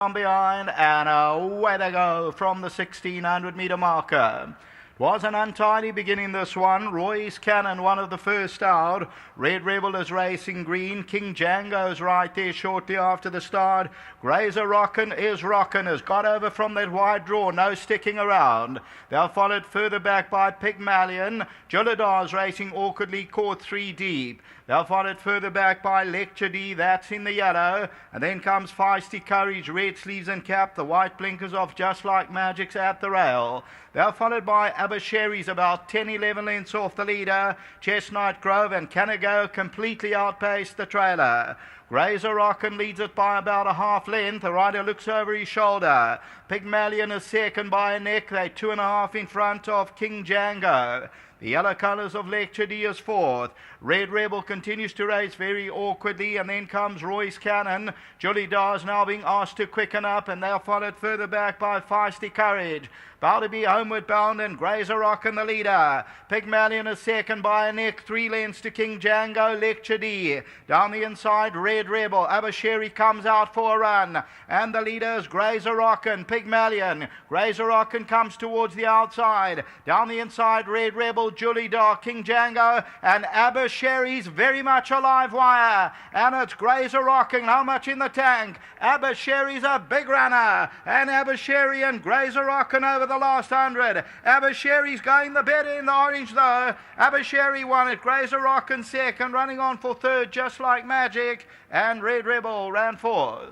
From behind, and away they go from the 1600-meter marker. Was an untidy beginning, this one. Roy's Cannon, one of the first out. Red Rebel is racing green. King Django's right there shortly after the start. Grazer Rockin' is rockin', has got over from that wide draw, no sticking around. They're followed further back by Pygmalion. Julidar's racing awkwardly, caught 3 deep. They're followed further back by Lecture D, that's in the yellow. And then comes Feisty Courage, red sleeves and cap, the white blinkers off just like Magic's at the rail. They're followed by ABASHIRI's about 10-11 lengths off the leader. Chestnut Grove and Canago completely outpaced the trailer. Grazer Rockin' leads it by about a half length. The rider looks over his shoulder. Pygmalion is second by a neck. They're 2.5 in front of King Django. The yellow colours of Lecture D is fourth. Red Rebel continues to race very awkwardly, and then comes Roy's Cannon. Julie Dawes now being asked to quicken up, and they're followed further back by Feisty Courage. About to be homeward bound, and Grazer Rockin' the leader. Pygmalion is second by a neck, 3 lengths to King Django, Lecture D. Down the inside, Red Rebel. ABASHIRI comes out for a run, and the leader is Grazer Rockin', Pygmalion. Grazer Rockin' comes towards the outside. Down the inside, Red Rebel, Julie Dawes, King Django, and ABASHIRI's very much a live wire. And it's Grazer Rockin', how much in the tank? ABASHIRI's a big runner, and ABASHIRI and Grazer Rockin' over the last 100. ABASHIRI's going the better in the orange though. ABASHIRI won it, Grazer Rockin' second, running on for third just like Magic, and Red Rebel ran fourth.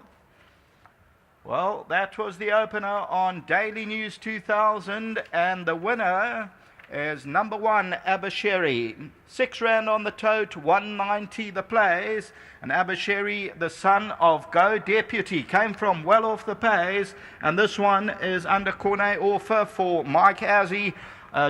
Well, that was the opener on Daily News 2000, and the winner is number 1, ABASHIRI. 6 rand on the tote, 190 the plays. And ABASHIRI, the son of Go Deputy, came from well off the pace. And this one is under cornet offer for Mike Azzi.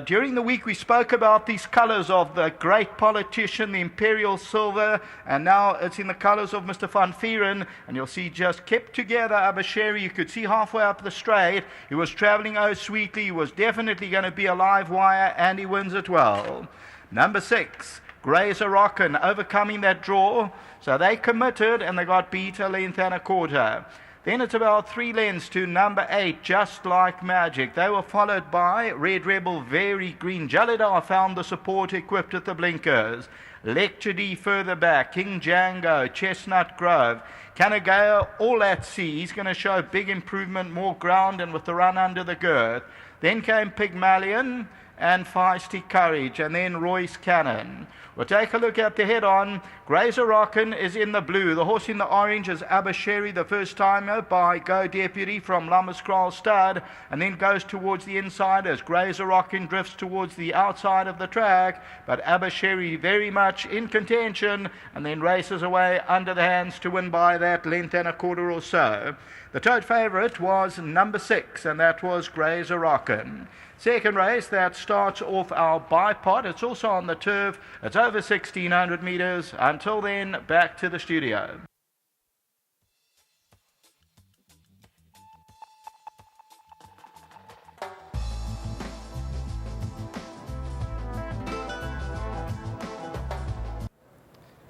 During the week we spoke about these colours of the great politician, the Imperial Silver, and now it's in the colours of Mr. Van Vieren, and you'll see just kept together ABASHIRI. You could see halfway up the straight, he was travelling oh sweetly, he was definitely going to be a live wire, and he wins it well. Number 6, Grazer Rockin', overcoming that draw, so they committed and they got beat a length and a quarter. Then it's about 3 lengths to number 8, Just Like Magic. They were followed by Red Rebel, Very Green. Jalidar found the support equipped at the blinkers. Lecture D further back. King Django, Chestnut Grove. Canago, all at sea. He's going to show big improvement, more ground, and with the run under the girth. Then came Pygmalion and Feisty Courage, and then Roy's Cannon. We'll take a look at the head-on. Grazer Rockin' is in the blue. The horse in the orange is ABASHIRI, the first-timer by Go Deputy from Lammerskral Stud, and then goes towards the inside as Grazer Rockin' drifts towards the outside of the track, but ABASHIRI very much in contention, and then races away under the hands to win by that length and a quarter or so. The tote favourite was number 6, and that was Grazer Rockin'. Second race, that starts off our bipod. It's also on the turf. It's over 1,600 metres. Until then, back to the studio.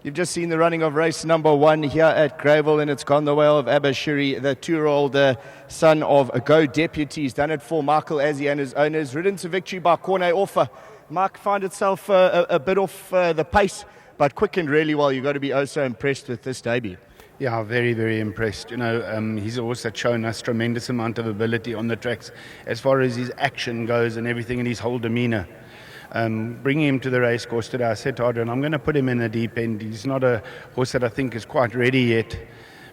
You've just seen the running of race number 1 here at Greyville, and it's gone the way of ABASHIRI, the 2-year-old son of a Go Deputy. He's done it for Michael Azzi and his owners. Ridden to victory by corner offer. Mark found itself a bit off the pace, but quickened really well. You've got to be oh so impressed with this debut. Yeah, very, very impressed. You know, he's also shown us tremendous amount of ability on the tracks as far as his action goes and everything, and his whole demeanour. Bringing him to the race course today, I said to Adrian, I'm going to put him in the deep end. He's not a horse that I think is quite ready yet,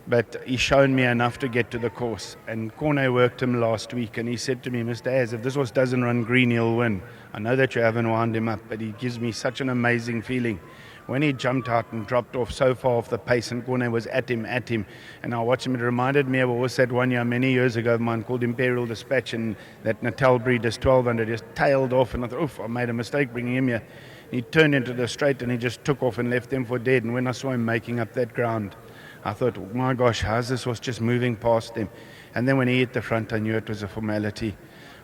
but he's shown me enough to get to the course. And Corne worked him last week, and he said to me, Mr. Az, if this horse doesn't run green, he'll win. I know that you haven't wound him up, but he gives me such an amazing feeling. When he jumped out and dropped off so far off the pace, and Corne was at him, and I watched him, it reminded me of a horse that 1 year, many years ago of mine, called Imperial Dispatch, and that Natal breed is 1200, just tailed off, and I thought, oof, I made a mistake bringing him here. He turned into the straight, and he just took off and left them for dead, and when I saw him making up that ground, I thought, oh my gosh, how's this horse just moving past him? And then when he hit the front, I knew it was a formality.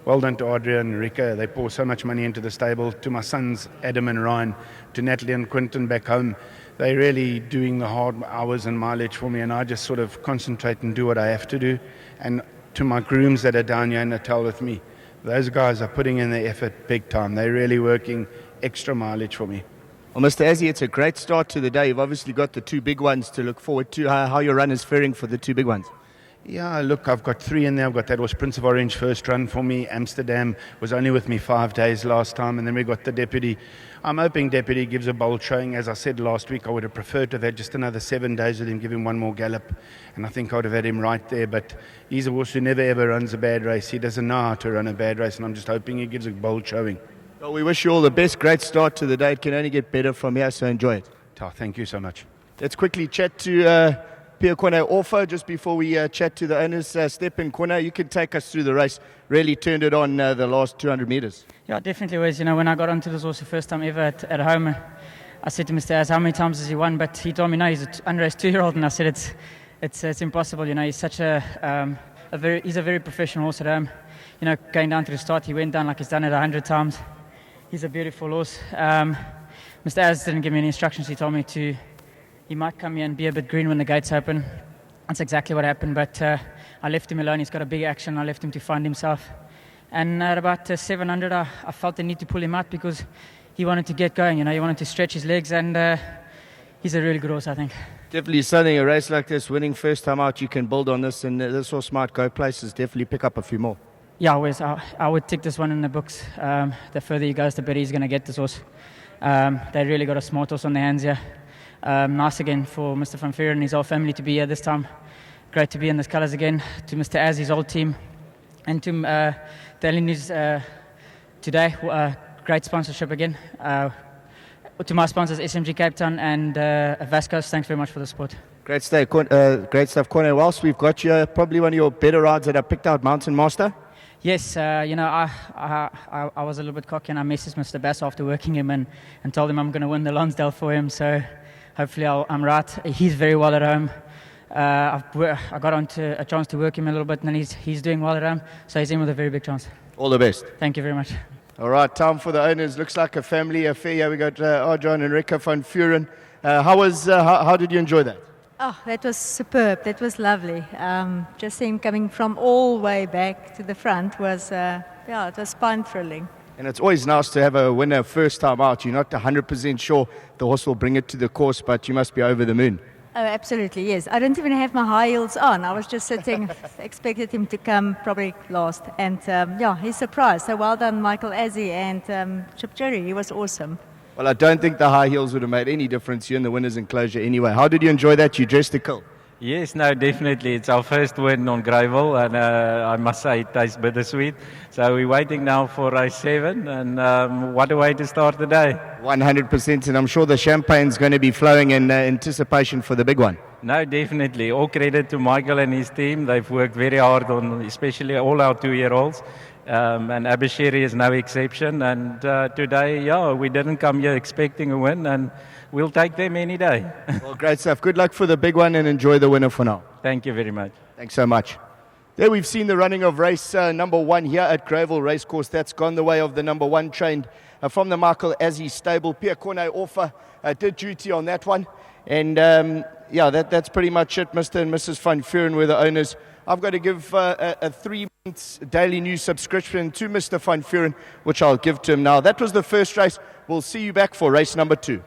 Well done to Adria and Rika. They pour so much money into the stable. To my sons, Adam and Ryan. To Natalie and Quinton back home. they're really doing the hard hours and mileage for me, and I just sort of concentrate and do what I have to do. And to my grooms that are down here in Natal with me, those guys are putting in the effort big time. They're really working extra mileage for me. Well, Mr. Azzy, it's a great start to the day. You've obviously got the two big ones to look forward to. How your run is faring for the two big ones? Yeah, look, I've got 3 in there. That was Prince of Orange first run for me. Amsterdam was only with me 5 days last time, and then we got the Deputy. I'm hoping Deputy gives a bold showing. As I said last week, I would have preferred to have had just another 7 days with him, give him one more gallop, and I think I would have had him right there. But he's a horse who never ever runs a bad race. He doesn't know how to run a bad race, and I'm just hoping he gives a bold showing. Well, we wish you all the best. Great start to the day. It can only get better from here, so enjoy it. Thank you so much. Let's quickly chat to Pierre Cornet Orfa just before we chat to the owners. Step in, Cornet, you can take us through the race. Really turned it on the last 200 meters. Yeah, it definitely was. You know, when I got onto this horse the first time ever at home, I said to Mr. Az, how many times has he won? But he told me, no, he's an unraced 2-year-old. And I said, it's impossible. You know, he's such he's a very professional horse at home. You know, going down to the start, he went down like he's done it 100 times. He's a beautiful horse. Mr. Az didn't give me any instructions. He told me he might come here and be a bit green when the gates open. That's exactly what happened. But I left him alone. He's got a big action. I left him to find himself. And at about 700, I felt the need to pull him out because he wanted to get going. You know, he wanted to stretch his legs, and he's a really good horse, I think. Definitely something, a race like this, winning first time out, you can build on this, and this horse might go places, definitely pick up a few more. Yeah, I would tick this one in the books. The further he goes, the better he's going to get this horse. They really got a smart horse on their hands here. Nice again for Mr. Van Vuuren and his whole family to be here this time. Great to be in these colours again. To Mr. Az, his old team, and to Daily News today, great sponsorship again. To my sponsors, SMG Cape Town and Vasco's, thanks very much for the support. Great stuff, Cornet. Whilst we've got you, probably one of your better rides that I picked out, Mountain Master. Yes, you know, I was a little bit cocky and I messaged Mr. Bass after working him and told him I'm going to win the Lonsdale for him. So hopefully I'm right. He's very well at home. I got onto a chance to work him a little bit, and he's doing well at home. So he's in with a very big chance. All the best. Thank you very much. All right, time for the owners. Looks like a family affair here. We got Arjan and Rico van Vuuren. How did you enjoy that? Oh, that was superb. That was lovely. Just seeing coming from all the way back to the front was, it was spine-thrilling. And it's always nice to have a winner first time out. You're not 100% sure the horse will bring it to the course, but you must be over the moon. Oh, absolutely, yes. I didn't even have my high heels on. I was just sitting, expected him to come probably last. And, he surprised. So well done, Michael Azzy and Chip Jury. He was awesome. Well, I don't think the high heels would have made any difference here in the winner's enclosure anyway. How did you enjoy that? You dressed to kill. Yes, no, definitely. It's our first win on Greyville, and I must say it tastes bittersweet. So we're waiting now for race 7, and what a way to start the day. 100%, and I'm sure the champagne's going to be flowing in anticipation for the big one. No, definitely. All credit to Michael and his team. They've worked very hard on, especially all our 2-year-olds. And ABASHIRI is no exception. And today, we didn't come here expecting a win, and we'll take them any day. Well, great stuff. Good luck for the big one, and enjoy the winner for now. Thank you very much. Thanks so much. There we've seen the running of race number 1 here at Greyville Racecourse. That's gone the way of the number 1 trained from the Michael Azzy stable. Pierre Cornet Orfa did duty on that one. And that's pretty much it. Mr. and Mrs. Van Vuuren were the owners. I've got to give a 3 months daily news subscription to Mr. Van Vuuren, which I'll give to him now. That was the first race. We'll see you back for race number 2.